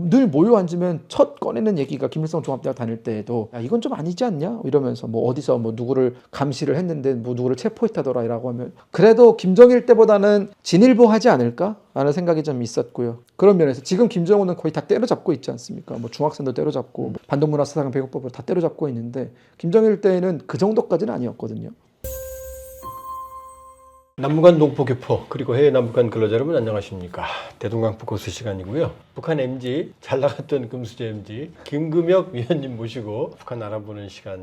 늘 모여 앉으면 첫 꺼내는 얘기가 김일성 종합대학 다닐 때에도 야, 이건 좀 아니지 않냐 이러면서 뭐 어디서 뭐 누구를 감시를 했는데 뭐 누구를 체포했다더라라고 하면 그래도 김정일 때보다는 진일보하지 않을까라는 생각이 좀 있었고요. 그런 면에서 지금 김정은은 거의 다 때려잡고 있지 않습니까? 뭐 중학생도 때려잡고 반동문화사상 배우법으로 다 때려잡고 있는데 김정일 때는 그 정도까지는 아니었거든요. 남북한 동포교포 그리고 해외 남북한 근로자 여러분 안녕하십니까. 대동강 포커스 시간이고요. 북한 MG 잘 나갔던 금수저 MG 김금혁 위원님 모시고 북한 알아보는 시간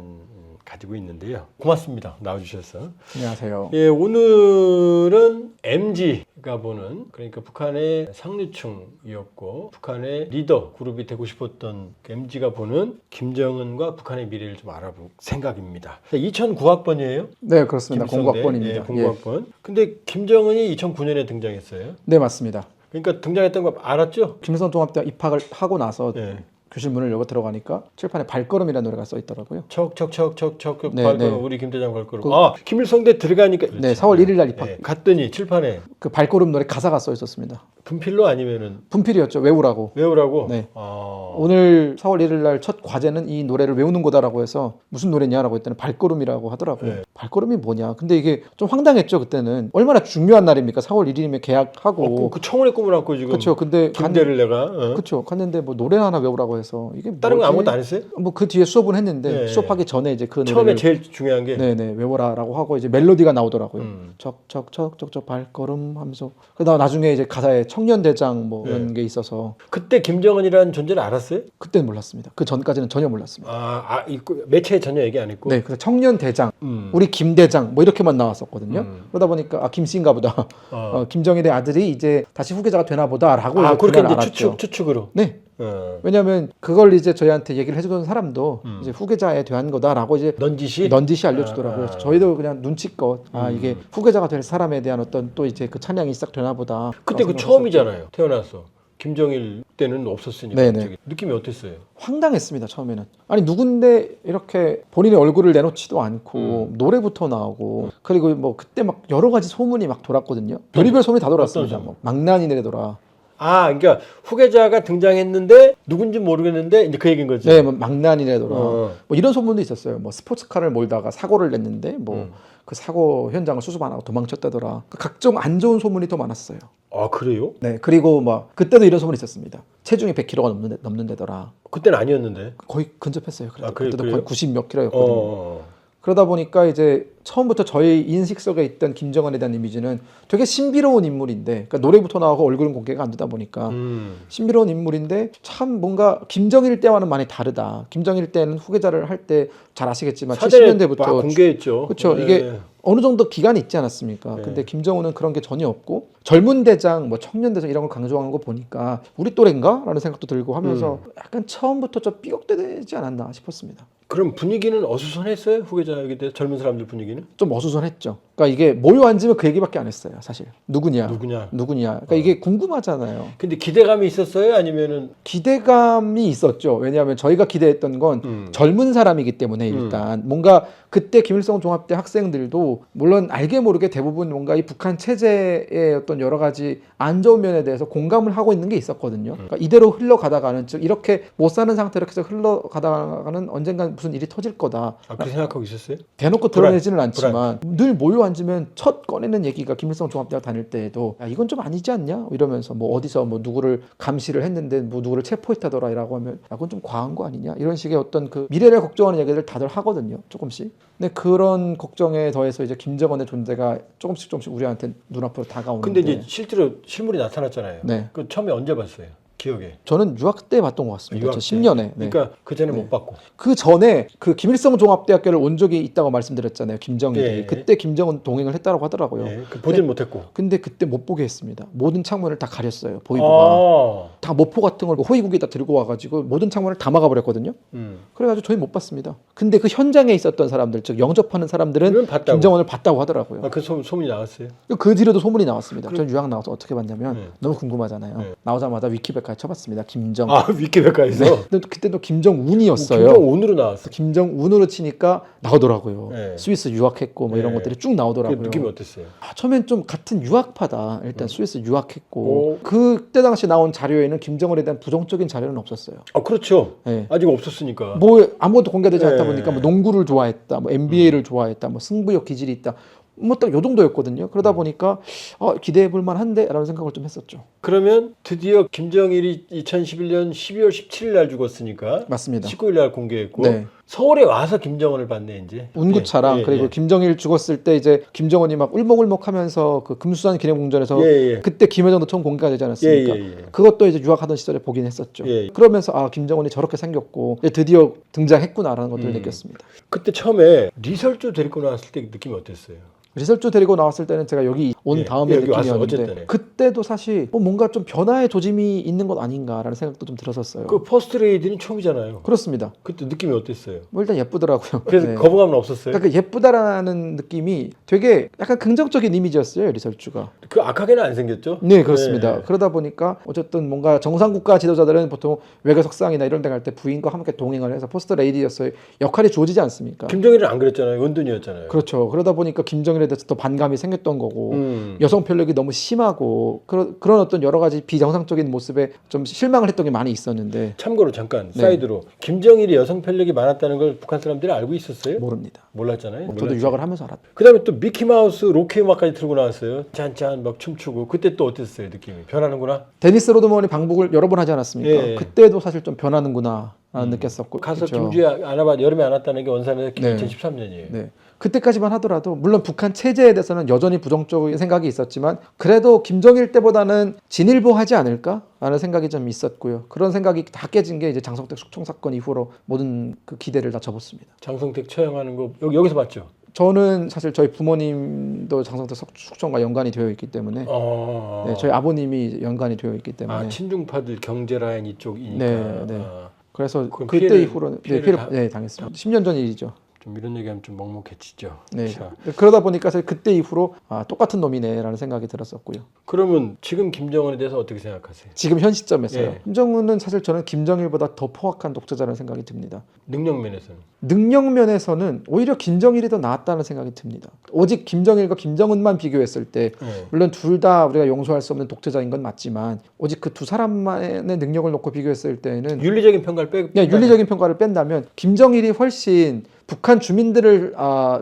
가지고 있는데요. 고맙습니다. 나와주셔서. 안녕하세요. 예, 오늘은 MG가 보는 그러니까 북한의 상류층이었고 북한의 리더 그룹이 되고 싶었던 MG가 보는 김정은과 북한의 미래를 좀 알아볼 생각입니다. 2009학번이에요? 네, 그렇습니다. 공부학번입니다. 예, 공부학번. 근데 김정은이 2009년에 등장했어요. 네, 맞습니다. 그러니까 등장했던 거 알았죠? 김일성 종합대학 입학을 하고 나서 예. 교실 문을 열고 들어가니까 칠판에 발걸음이라는 노래가 써 있더라고요. 척척척척척 네, 발걸음 네. 우리 김대장 발걸음. 그- 김일성대 들어가니까. 네, 4월 1일 날 입학. 예, 갔더니 칠판에 그 발걸음 노래 가사가 써 있었습니다. 분필로 아니면은 분필이었죠. 외우라고. 외우라고. 네. 아. 오늘 4월 1일 날 첫 과제는 이 노래를 외우는 거다라고 해서 무슨 노래냐라고 했더니 발걸음이라고 하더라고요. 네. 발걸음이 뭐냐. 근데 이게 좀 황당했죠. 그때는. 얼마나 중요한 날입니까? 4월 1일이면 계약하고. 그 청원의 꿈을 안고 지금. 그렇죠. 근데 김대를 내가. 그렇죠. 갔는데 뭐 노래 하나 외우라고 해서 이게 다른 거 뭐지? 아무것도 안 했어요? 뭐 그 뒤에 수업은 했는데 네. 수업하기 전에 이제 그 처음에 노래를 제일 중요한 게. 네네 외워라라고 하고 이제 멜로디가 나오더라고요. 음. 척척척척척 발걸음 하면서 그다음 나중에 이제 가사에 청년대장 뭐 이런 네. 게 있어서 그때 김정은이라는 존재를 알았어요? 그때는 몰랐습니다. 그 전까지는 전혀 몰랐습니다. 매체에 전혀 얘기 안 했고. 네, 그래서 청년대장, 음. 우리 김대장 뭐 이렇게만 나왔었거든요. 음. 그러다 보니까 김씨인가 보다. 어. 김정일의 아들이 이제 다시 후계자가 되나 보다라고 이제 그렇게 그날 이제 알았죠. 추측으로. 네. 어. 왜냐하면 그걸 이제 저희한테 얘기를 해주던 사람도 이제 후계자에 대한 거다라고 이제 넌지시. 넌지시 알려주더라고요. 그래서 저희도 그냥 눈치껏 이게 후계자가 될 사람에 대한 어떤 또 이제 그 찬양이 시작되나 보다. 그때 그 처음이잖아요. 태어나서. 김정일 때는 없었으니까. 네네. 갑자기. 느낌이 어땠어요? 황당했습니다. 처음에는. 아니 누군데 이렇게 본인의 얼굴을 내놓지도 않고 노래부터 나오고 그리고 뭐 그때 막 여러 가지 소문이 막 돌았거든요. 별의별 소문이 다 돌았습니다. 어떤 뭐 망나니네더라. 그러니까 후계자가 등장했는데 누군지 모르겠는데 이제 그 얘기인 거지. 네, 뭐 망나니네더라. 어. 뭐 이런 소문도 있었어요. 뭐 스포츠카를 몰다가 사고를 냈는데 뭐 그 사고 현장을 수습 안 하고 도망쳤다더라. 각종 안 좋은 소문이 더 많았어요. 그래요? 네, 그리고 막 그때도 이런 소문이 있었습니다. 체중이 100kg가 넘는데더라. 그때는 아니었는데. 거의 근접했어요. 그래도 그래요? 그때도 거의 90 몇 킬로였거든요. 어. 그러다 보니까 이제 처음부터 저희 인식 속에 있던 김정은에 대한 이미지는 되게 신비로운 인물인데, 그러니까 노래부터 나오고 얼굴은 공개가 안 되다 보니까 신비로운 인물인데 참 뭔가 김정일 때와는 많이 다르다. 김정일 때는 후계자를 할 때 잘 아시겠지만 사전에 70년대부터 공개했죠. 그렇죠. 네. 이게 어느 정도 기간이 있지 않았습니까? 네. 근데 김정은은 그런 게 전혀 없고 젊은 대장, 뭐 청년 대장 이런 걸 강조하는 거 보니까 우리 또래인가라는 생각도 들고 하면서 약간 처음부터 좀 삐걱대지 않았나 싶었습니다. 그럼 분위기는 어수선했어요? 후계자에게 대해 젊은 사람들 분위기는? 좀 어수선했죠. 그러니까 이게 모여 앉으면 그 얘기밖에 안 했어요. 사실 누구냐. 누구냐? 그러니까 이게 궁금하잖아요. 근데 기대감이 있었어요? 아니면은 기대감이 있었죠. 왜냐하면 저희가 기대했던 건 젊은 사람이기 때문에 일단 뭔가 그때 김일성 종합대 학생들도 물론 알게 모르게 대부분 뭔가 이 북한 체제의 어떤 여러 가지 안 좋은 면에 대해서 공감을 하고 있는 게 있었거든요. 그러니까 이대로 흘러가다가는 즉 이렇게 못 사는 상태로 계속 흘러가다가는 언젠간 무슨 일이 터질 거다. 그렇게 생각하고 있었어요? 대놓고 드러내지는 않지만 늘 모여 앉으면 첫 꺼내는 얘기가 김일성 종합대학 다닐 때에도 야, 이건 좀 아니지 않냐 이러면서 뭐 어디서 뭐 누구를 감시를 했는데 뭐 누구를 체포했다더라라고 하면 야, 그건 좀 과한 거 아니냐 이런 식의 어떤 그 미래를 걱정하는 얘기들 다들 하거든요. 조금씩. 근데 그런 걱정에 더해서 이제 김정은의 존재가 조금씩 우리한테 눈앞으로 다가오는데. 근데 이제 실제로 실물이 나타났잖아요. 네. 그 처음에 언제 봤어요? 기억에. 저는 유학 때 봤던 것 같습니다. 유학 때. 10년에. 네. 그러니까 그 전에 못 봤고. 그 전에 그 김일성 종합대학교를 온 적이 있다고 말씀드렸잖아요. 김정일이. 예. 그때 김정은 동행을 했다고 하더라고요. 예, 보진 못했고. 근데 그때 못 보게 했습니다. 모든 창문을 다 가렸어요. 보이부가. 다 모포 같은 걸 호위국에다 들고 와가지고 모든 창문을 다 막아버렸거든요. 그래가지고 저희 못 봤습니다. 근데 그 현장에 있었던 사람들, 즉 영접하는 사람들은 봤다고. 김정은을 봤다고 하더라고요. 그 소문이 나왔어요? 그 뒤로도 소문이 나왔습니다. 전 유학 나와서 어떻게 봤냐면 네. 너무 궁금하잖아요. 네. 나오자마자 위키백과 위키백과에 쳐봤습니다. 김정. 아 위키백과에서 근데 그때도 김정운이었어요. 김정운으로 나왔어. 김정운으로 치니까 나오더라고요. 네. 스위스 유학했고 뭐 이런 네. 것들이 쭉 나오더라고요. 느낌이 어땠어요? 처음엔 좀 같은 유학파다. 일단 스위스 유학했고 오. 그때 당시 나온 자료에는 김정은에 대한 부정적인 자료는 없었어요. 아 그렇죠. 네. 아직 없었으니까. 뭐 아무것도 공개되지 않다 네. 보니까 뭐 농구를 좋아했다, 뭐 NBA를 좋아했다, 뭐 승부욕 기질이 있다. 뭐 딱 요 정도였거든요. 그러다 보니까 기대해 볼 만한데라는 생각을 좀 했었죠. 그러면 드디어 김정일이 2011년 12월 17일 날 죽었으니까 맞습니다. 19일 날 공개했고 네. 서울에 와서 김정은을 봤네 이제. 운구차랑 예, 예, 그리고 예. 김정일 죽었을 때 이제 김정은이 막 울먹울먹하면서 그 금수산 기념공전에서 예, 예. 그때 김여정도 처음 공개가 되지 않았습니까? 예, 예, 예. 그것도 이제 유학하던 시절에 보긴 했었죠. 예. 그러면서 김정은이 저렇게 생겼고 이제 드디어 등장했구나라는 것들을 느꼈습니다. 그때 처음에 리설주 데리고 나왔을 때 느낌이 어땠어요? 리설주 데리고 나왔을 때는 제가 여기 온 예, 다음에 여기 왔어, 느낌이었는데 어쨌든. 그때도 사실 뭔가 좀 변화의 조짐이 있는 것 아닌가라는 생각도 좀 들었었어요. 그 퍼스트 레이디는 처음이잖아요. 그렇습니다. 그때 느낌이 어땠어요? 뭐 일단 예쁘더라고요. 그래서 네. 거부감은 없었어요? 그러니까 그 예쁘다라는 느낌이 되게 약간 긍정적인 이미지였어요, 리설주가. 그 악하게는 안 생겼죠? 네, 그렇습니다. 네. 그러다 보니까 어쨌든 뭔가 정상국가 지도자들은 보통 외교석상이나 이런 데 갈 때 부인과 함께 동행을 해서 포스트 레이디였어요. 역할이 주어지지 않습니까? 김정일은 안 그랬잖아요. 은둔이었잖아요. 그렇죠. 그러다 보니까 김정일에 대해서 더 반감이 생겼던 거고 여성 편력이 너무 심하고 그런 어떤 여러 가지 비정상적인 모습에 좀 실망을 했던 게 많이 있었는데 참고로 잠깐 네. 사이드로 김정일이 여성 편력이 많았다는 걸 북한 사람들이 알고 있었어요? 모릅니다. 몰랐잖아요. 저도 몰랐죠. 유학을 하면서 알았죠. 그다음에 또 미키마우스 로키 음악까지 들고 나왔어요. 짠짠 막 춤추고 그때 또 어땠어요 느낌이? 변하는구나. 데니스 로드먼이 방북을 여러 번 하지 않았습니까? 예. 그때도 사실 좀 변하는구나 느꼈었고 가서 그렇죠. 김주에 여름에 안 왔다는 게 원산에서 네. 2013년이에요. 네. 그때까지만 하더라도 물론 북한 체제에 대해서는 여전히 부정적인 생각이 있었지만 그래도 김정일 때보다는 진일보하지 않을까라는 생각이 좀 있었고요. 그런 생각이 다 깨진 게 이제 장성택 숙청 사건 이후로 모든 그 기대를 다 접었습니다. 장성택 처형하는 거 여기서 봤죠? 저는 사실 저희 부모님도 장성택 숙청과 연관이 되어 있기 때문에 네, 저희 아버님이 연관이 되어 있기 때문에 친중파들 경제라인 이쪽이니까. 네, 네. 그래서 그럼 그때 이후로는 피해를 피해를 당했습니다. 10년 전 일이죠. 좀 이런 얘기하면 좀 먹먹해지죠. 네. 자, 그러다 보니까 사실 그때 이후로 똑같은 놈이네라는 생각이 들었었고요. 그러면 지금 김정은에 대해서 어떻게 생각하세요? 지금 현 시점에서요. 예. 김정은은 사실 저는 김정일보다 더 포악한 독재자라는 생각이 듭니다. 능력 면에서는. 능력 면에서는 오히려 김정일이 더 나았다는 생각이 듭니다. 오직 김정일과 김정은만 비교했을 때 네. 물론 둘 다 우리가 용서할 수 없는 독재자인 건 맞지만 오직 그 두 사람만의 능력을 놓고 비교했을 때는 윤리적인 평가를 네, 윤리적인 평가를 뺀다면 김정일이 훨씬 북한 주민들을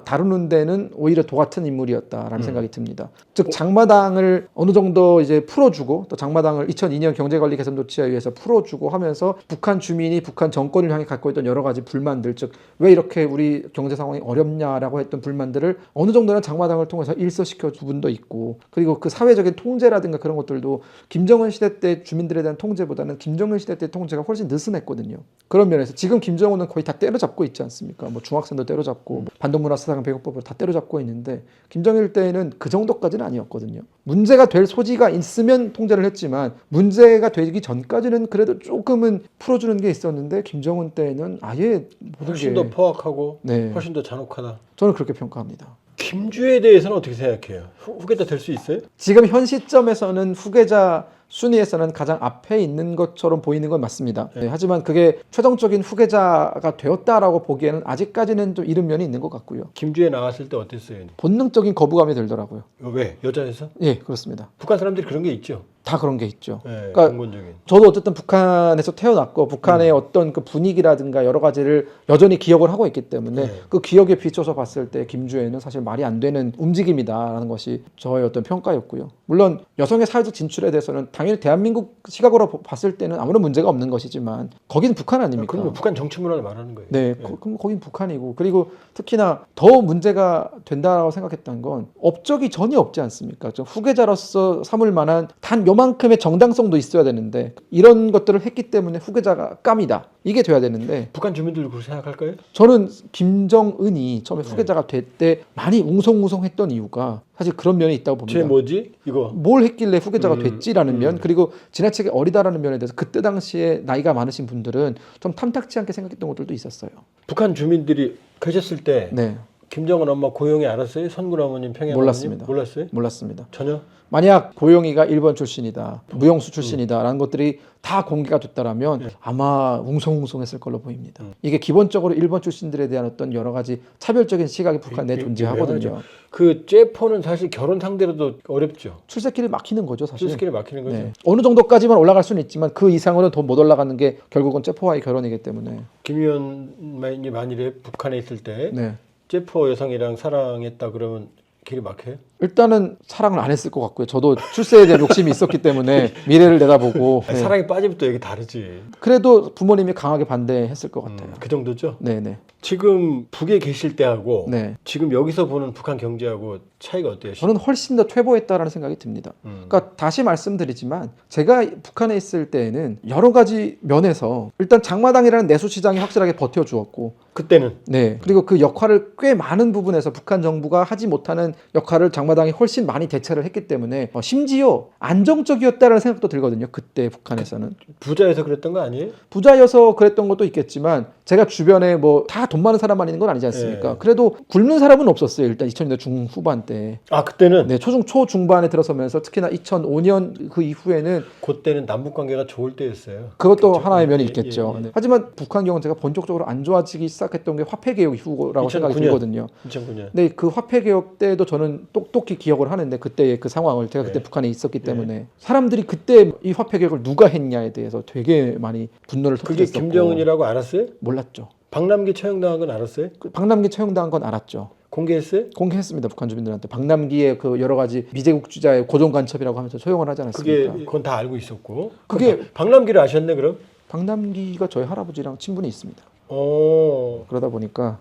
다루는 데는 오히려 도 같은 인물이었다라는 생각이 듭니다. 즉 장마당을 어느 정도 이제 풀어주고 또 장마당을 2002년 경제관리 개선 조치에 의해서 풀어주고 하면서 북한 주민이 북한 정권을 향해 갖고 있던 여러 가지 불만들, 즉 왜 이렇게 우리 경제 상황이 어렵냐라고 했던 불만들을 어느 정도는 장마당을 통해서 일소시켜 준 부분도 있고 그리고 그 사회적인 통제라든가 그런 것들도 김정은 시대 때 주민들에 대한 통제보다는 김정은 시대 때 통제가 훨씬 느슨했거든요. 그런 면에서 지금 김정은은 거의 다 때려잡고 있지 않습니까? 뭐 중학생도 때려잡고 반동문화사상 배고법을 다 때려잡고 있는데 김정일 때에는 그 정도까지는 아니었거든요. 문제가 될 소지가 있으면 통제를 했지만 문제가 되기 전까지는 그래도 조금은 풀어주는 게 있었는데 김정은 때에는 아예 모든 훨씬 게 더 포악하고 네. 훨씬 더 잔혹하다. 저는 그렇게 평가합니다. 김주에 대해서는 어떻게 생각해요? 후계자 될 수 있어요? 지금 현 시점에서는 후계자 순위에서는 가장 앞에 있는 것처럼 보이는 건 맞습니다. 네, 하지만 그게 최종적인 후계자가 되었다라고 보기에는 아직까지는 좀 이른 면이 있는 것 같고요. 김주에 나왔을 때 어땠어요? 본능적인 거부감이 들더라고요. 왜? 여자에서? 예, 그렇습니다. 북한 사람들이 그런 게 있죠. 다 그런 게 있죠. 네, 그러니까 근본적인. 저도 어쨌든 북한에서 태어났고 북한의 어떤 그 분위기라든가 여러 가지를 여전히 기억을 하고 있기 때문에 네. 그 기억에 비춰서 봤을 때 김주애는 사실 말이 안 되는 움직임이다라는 것이 저의 어떤 평가였고요. 물론 여성의 사회적 진출에 대해서는 당연히 대한민국 시각으로 봤을 때는 아무런 문제가 없는 것이지만 거긴 북한 아닙니까? 그럼 북한 정치 문화를 말하는 거예요. 네, 그럼 거긴 북한이고 그리고 특히나 더 문제가 된다고 생각했던 건 업적이 전혀 없지 않습니까? 좀 후계자로서 삼을 만한 단 요만큼의 정당성도 있어야 되는데 이런 것들을 했기 때문에 후계자가 깜이다. 이게 돼야 되는데 북한 주민들도 그렇게 생각할까요? 저는 김정은이 처음에 후계자가 될 때 많이 웅성웅성했던 이유가 사실 그런 면이 있다고 봅니다. 쟤 뭐지? 이거 뭘 했길래 후계자가 됐지라는 면 그리고 지나치게 어리다라는 면에 대해서 그때 당시에 나이가 많으신 분들은 좀 탐탁치 않게 생각했던 것들도 있었어요. 북한 주민들이 계셨을 때 네. 김정은 엄마 고용이 알았어요? 선군 어머님, 평양 몰랐습니다. 어머님? 몰랐어요? 몰랐습니다. 전혀? 만약 고용이가 일본 출신이다, 무용수 출신이다라는 것들이 다 공개가 됐다라면 아마 웅성웅성했을 걸로 보입니다. 이게 기본적으로 일본 출신들에 대한 어떤 여러 가지 차별적인 시각이 북한에 존재하거든요. 그 째포는 사실 결혼 상대로도 어렵죠. 출세길이 막히는 거죠, 사실. 출세길이 막히는 거죠. 네. 어느 정도까지만 올라갈 수는 있지만 그 이상으로는 더 못 올라가는 게 결국은 째포와의 결혼이기 때문에. 김 의원이 만일에 북한에 있을 때 네. 째포 여성이랑 사랑했다 그러면 길이 막혀요? 일단은 사랑을 안 했을 것 같고요. 저도 출세에 대한 욕심이 있었기 때문에 미래를 내다보고. 네. 사랑에 빠지면 또 얘기 다르지. 그래도 부모님이 강하게 반대했을 것 같아요. 그 정도죠? 네네. 지금 북에 계실 때하고 네. 지금 여기서 보는 북한 경제하고 차이가 어때요? 저는 훨씬 더 퇴보했다라는 생각이 듭니다. 그러니까 다시 말씀드리지만 제가 북한에 있을 때에는 여러 가지 면에서 일단 장마당이라는 내수 시장이 확실하게 버텨주었고, 그때는 네, 그리고 그 역할을 꽤 많은 부분에서 북한 정부가 하지 못하는 역할을 장마당이 훨씬 많이 대체를 했기 때문에 심지어 안정적이었다라는 생각도 들거든요. 그때 북한에서는 부자여서 그랬던 거 아니에요? 부자여서 그랬던 것도 있겠지만 제가 주변에 뭐 다 돈 많은 사람만 있는 건 아니지 않습니까? 네. 그래도 굶는 사람은 없었어요. 일단 2000년대 중후반 때. 아 그때는? 네, 초중반에 들어서면서 특히나 2005년 그 이후에는 그때는 남북 관계가 좋을 때였어요. 그것도 그렇죠. 하나의 면이 예, 있겠죠. 예, 예. 네. 하지만 북한 경우는 제가 본격적으로 안 좋아지기 시작했던 게 화폐개혁 이후라고 생각이 2009년. 들거든요. 2009년. 근데 그 화폐개혁 때도 저는 똑똑히 기억을 하는데 그때의 그 상황을 제가 그때 네. 북한에 있었기 때문에 사람들이 그때 이 화폐개혁을 누가 했냐에 대해서 되게 많이 분노를 그게 터뜨렸었고 김정은이라고 알았어요? 몰랐죠. 박남기 처형당한 건 알았어요? 그 박남기 처형당한 건 알았죠. 공개했어요? 공개했습니다. 북한 주민들한테 박남기의 그 여러 가지 미제국주자의 고정 간첩이라고 하면서 처형을 하지 않았습니까? 그건 다 알고 있었고. 그게- 박남기를 아셨네 그럼? 박남기가 저희 할아버지랑 친분이 있습니다. 어. 그러다 보니까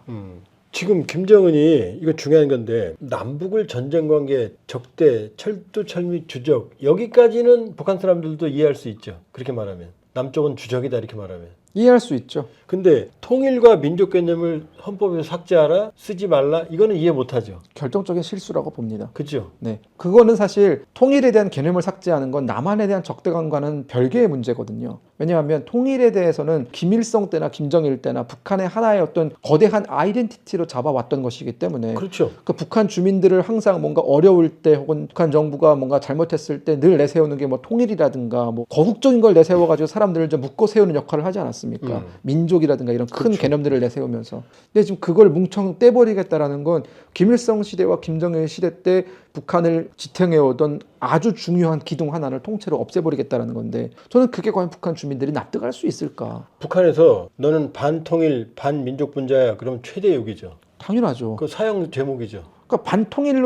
지금 김정은이 이거 중요한 건데 남북을 전쟁 관계 적대 철도 철미 주적 여기까지는 북한 사람들도 이해할 수 있죠. 그렇게 말하면 남쪽은 주적이다 이렇게 말하면. 이해할 수 있죠. 근데 통일과 민족 개념을 헌법에서 삭제하라 쓰지 말라 이거는 이해 못하죠. 결정적인 실수라고 봅니다. 그죠? 네, 그거는 사실 통일에 대한 개념을 삭제하는 건 남한에 대한 적대감과는 별개의 문제거든요. 왜냐하면 통일에 대해서는 김일성 때나 김정일 때나 북한의 하나의 어떤 거대한 아이덴티티로 잡아왔던 것이기 때문에 그렇죠. 그 북한 주민들을 항상 뭔가 어려울 때 혹은 북한 정부가 뭔가 잘못했을 때 늘 내세우는 게 뭐 통일이라든가 뭐 거국적인 걸 내세워가지고 사람들을 좀 묶어 세우는 역할을 하지 않았습니까? 민족이라든가 이런 큰 그렇죠. 개념들을 내세우면서. 근데 지금 그걸 뭉청 떼버리겠다라는 건 김일성 시대와 김정일 시대 때 북한을 지탱해오던 아주 중요한 기둥 하나를 통째로 없애버리겠다라는 건데 저는 그게 과연 북한 주민들이 납득할 수 있을까? 북한에서 너는 반통일 반민족분자야 그러면 최대 욕이죠. 당연하죠. 그 사형 제목이죠. 그러니까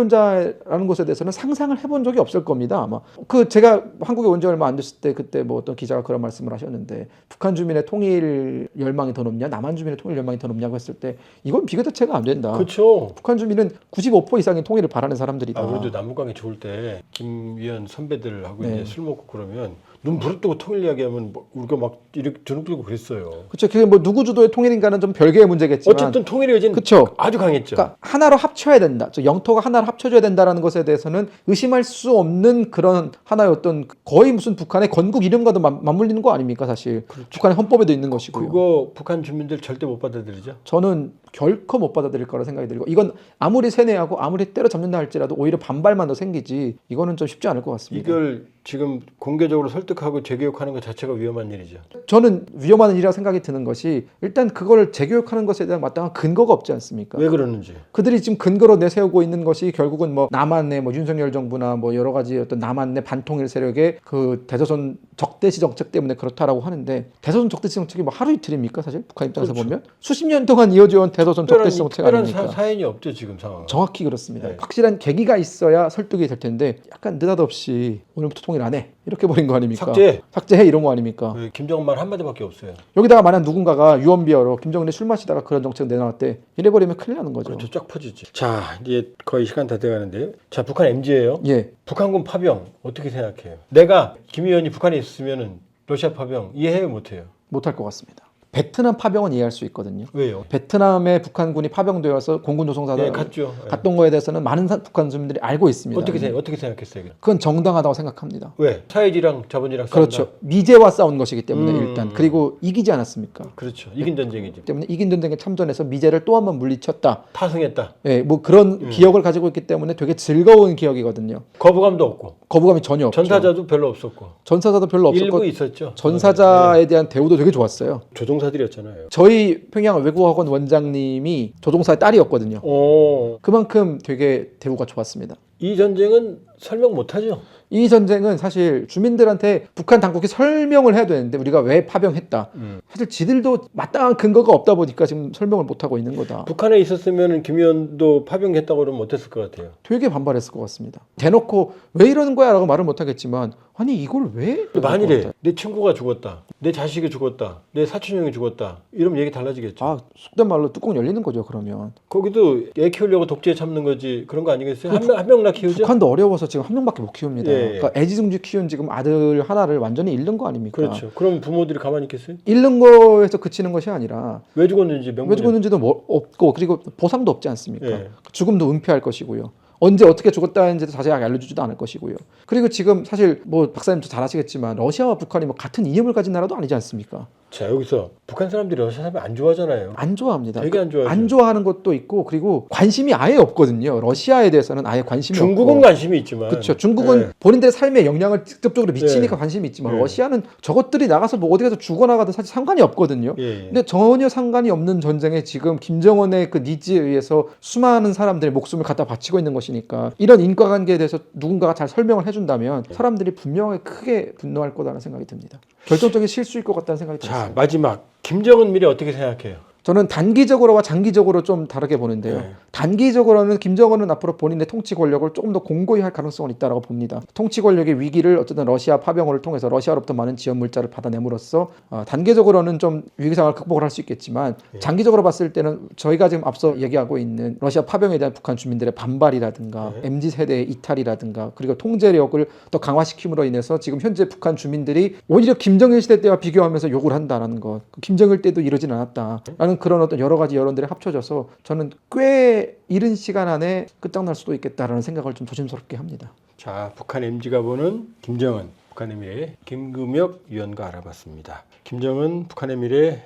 반통일론자라는 것에 대해서는 상상을 해본 적이 없을 겁니다. 아마 그 제가 한국에 온 지 얼마 안 됐을 때 그때 뭐 어떤 기자가 그런 말씀을 하셨는데 북한 주민의 통일 열망이 더 높냐, 남한 주민의 통일 열망이 더 높냐고 했을 때 이건 비교 자체가 안 된다. 그렇죠. 북한 주민은 95% 이상의 통일을 바라는 사람들이다. 아, 그래도 남북관계 좋을 때 김 위원 선배들하고 네. 이제 술 먹고 그러면 눈 부릅뜨고 통일 이야기하면 뭐 우리가 막 이렇게 주눅 들고 그랬어요. 그렇죠. 그게 뭐 누구 주도의 통일인가는 좀 별개의 문제겠지만 어쨌든 통일의 의지는 그렇죠. 아주 강했죠. 그러니까 하나로 합쳐야 된다. 저 영토가 하나로 합쳐져야 된다라는 것에 대해서는 의심할 수 없는 그런 하나의 어떤 거의 무슨 북한의 건국 이름과도 맞물리는 거 아닙니까 사실. 북한의 헌법에도 있는 것이고요. 그거 북한 주민들 절대 못 받아들이죠. 저는 결코 못 받아들일 거라 생각이 들고 이건 아무리 세뇌하고 아무리 때려잡는다 할지라도 오히려 반발만 더 생기지 이거는 좀 쉽지 않을 것 같습니다. 이걸 지금 공개적으로 설득하고 재교육하는 것 자체가 위험한 일이죠. 저는 위험한 일이라고 생각이 드는 것이 일단 그거를 재교육하는 것에 대한 마땅한 근거가 없지 않습니까? 왜 그러는지. 그들이 지금 근거로 내세우고 있는 것이 결국은 뭐 남한 내 뭐 윤석열 정부나 뭐 여러 가지 어떤 남한 내 반통일 세력의 그 대조선 적대시 정책 때문에 그렇다라고 하는데 대조선 적대시 정책이 뭐 하루 이틀입니까 사실 북한 입장에서 그렇죠. 보면 수십 년 동안 이어져 온 대조선 적대시 정책 특별한 아닙니까? 사연이 없죠 지금 상황. 정확히 그렇습니다. 네. 확실한 계기가 있어야 설득이 될 텐데 약간 느닷없이 오늘부터 통일 안 해 이렇게 버린 거 아닙니까? 삭제해 이런 거 아닙니까? 김정은 말 한마디밖에 없어요. 여기다가 만약 누군가가 유언비어로 김정은이 술 마시다가 그런 정책 내놨대 이래버리면 큰일 나는 거죠. 그렇죠. 쫙 퍼지지. 자 이제 거의 시간 다 돼가는데요. 자 북한 MG예요. 예. 북한군 파병 어떻게 생각해요? 내가 김 의원이 북한에 있으면은 러시아 파병 이해해요 못해요? 못할 것 같습니다. 베트남 파병은 이해할 수 있거든요. 왜요? 베트남에 북한군이 파병되어서 공군 조종사들 네, 갔죠. 네. 갔던 거에 대해서는 많은 북한 주민들이 알고 있습니다. 어떻게 생각했어요? 그건 정당하다고 생각합니다. 왜? 사회주의랑 자본주의랑 싸운다. 그렇죠. 미제와 싸운 것이기 때문에 일단 음. 그리고 이기지 않았습니까? 그렇죠. 이긴 전쟁이지. 때문에 이긴 전쟁에 참전해서 미제를 또 한 번 물리쳤다. 타승했다. 예, 뭐 그런 기억을 가지고 있기 때문에 되게 즐거운 기억이거든요. 거부감도 없고. 거부감이 전혀 없죠. 전사자도 별로 없었고. 전사자도 별로 없었고 일부 있었죠. 전사자에 대한 대우도 되게 좋았어요. 조종사들이었잖아요. 저희 평양 외국어학원 원장님이 조종사의 딸이었거든요. 오, 그만큼 되게 대우가 좋았습니다. 이 전쟁은 설명 못하죠. 이 전쟁은 사실 주민들한테 북한 당국이 설명을 해야 되는데 우리가 왜 파병했다. 사실 지들도 마땅한 근거가 없다 보니까 지금 설명을 못하고 있는 거다. 북한에 있었으면 김 의원도 파병했다고 그러면 어땠을 것 같아요? 되게 반발했을 것 같습니다. 대놓고 왜 이러는 거야 라고 말은 못하겠지만 아니 이걸 왜? 만일에 내 친구가 죽었다. 내 자식이 죽었다. 내 사촌형이 죽었다. 이러면 얘기 달라지겠죠. 아 속된 말로 뚜껑 열리는 거죠 그러면. 거기도 애 키우려고 독재에 참는 거지. 그런 거 아니겠어요? 한 명나 키우죠? 북한도 어려워서 지금 한 명밖에 못 키웁니다. 예, 예. 그러니까 애지중지 키운 지금 아들 하나를 완전히 잃는 거 아닙니까? 그렇죠. 그럼 부모들이 가만히 있겠어요? 잃는 거에서 그치는 것이 아니라 왜 죽었는지 명분이 왜 죽었는지도 없고 그리고 보상도 없지 않습니까? 예. 죽음도 은폐할 것이고요. 언제 어떻게 죽었다는지도 자세하게 알려주지도 않을 것이고요. 그리고 지금 사실 뭐 박사님도 잘 아시겠지만 러시아와 북한이 뭐 같은 이념을 가진 나라도 아니지 않습니까? 자, 여기서 북한 사람들이 러시아 사람 안 좋아하잖아요. 안 좋아합니다. 되게 안 좋아하죠. 안 좋아하는 것도 있고 그리고 관심이 아예 없거든요. 러시아에 대해서는 아예 관심이 중국은 없고. 관심이 있지만 그렇죠. 중국은 예. 본인들의 삶에 영향을 직접적으로 미치니까 예. 관심이 있지만 예. 러시아는 저것들이 나가서 뭐 어디 가서 죽어나가도 사실 상관이 없거든요. 예, 예. 근데 전혀 상관이 없는 전쟁에 지금 김정은의 그 니즈에 의해서 수많은 사람들의 목숨을 갖다 바치고 있는 것이니까 이런 인과관계에 대해서 누군가가 잘 설명을 해준다면 사람들이 분명히 크게 분노할 거다라는 생각이 듭니다. 결정적인 실수일 것 같다는 생각이 자, 들었어요. 마지막 김정은 미래 어떻게 생각해요? 저는 단기적으로와 장기적으로 좀 다르게 보는데요. 네. 단기적으로는 김정은은 앞으로 본인의 통치 권력을 조금 더 공고히 할 가능성은 있다고 봅니다. 통치 권력의 위기를 어쨌든 러시아 파병을 통해서 러시아로부터 많은 지원 물자를 받아내므로써 단계적으로는 좀 위기 상황을 극복을 할 수 있겠지만 장기적으로 봤을 때는 저희가 지금 앞서 얘기하고 있는 러시아 파병에 대한 북한 주민들의 반발이라든가 MZ 세대의 이탈이라든가 그리고 통제력을 더 강화시킴으로 인해서 지금 현재 북한 주민들이 오히려 김정일 시대 때와 비교하면서 욕을 한다라는 것. 김정일 때도 이러진 않았다라는 그런 어떤 여러 가지 여론들이 합쳐져서 저는 꽤 이른 시간 안에 끝장날 수도 있겠다라는 생각을 좀 조심스럽게 합니다. 자, 북한 MG가 보는 김정은 북한의 미래 김금혁 위원과 알아봤습니다. 김정은 북한의 미래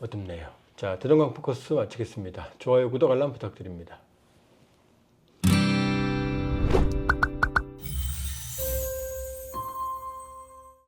어둡네요. 자, 대동강 포커스 마치겠습니다. 좋아요, 구독, 알람 부탁드립니다.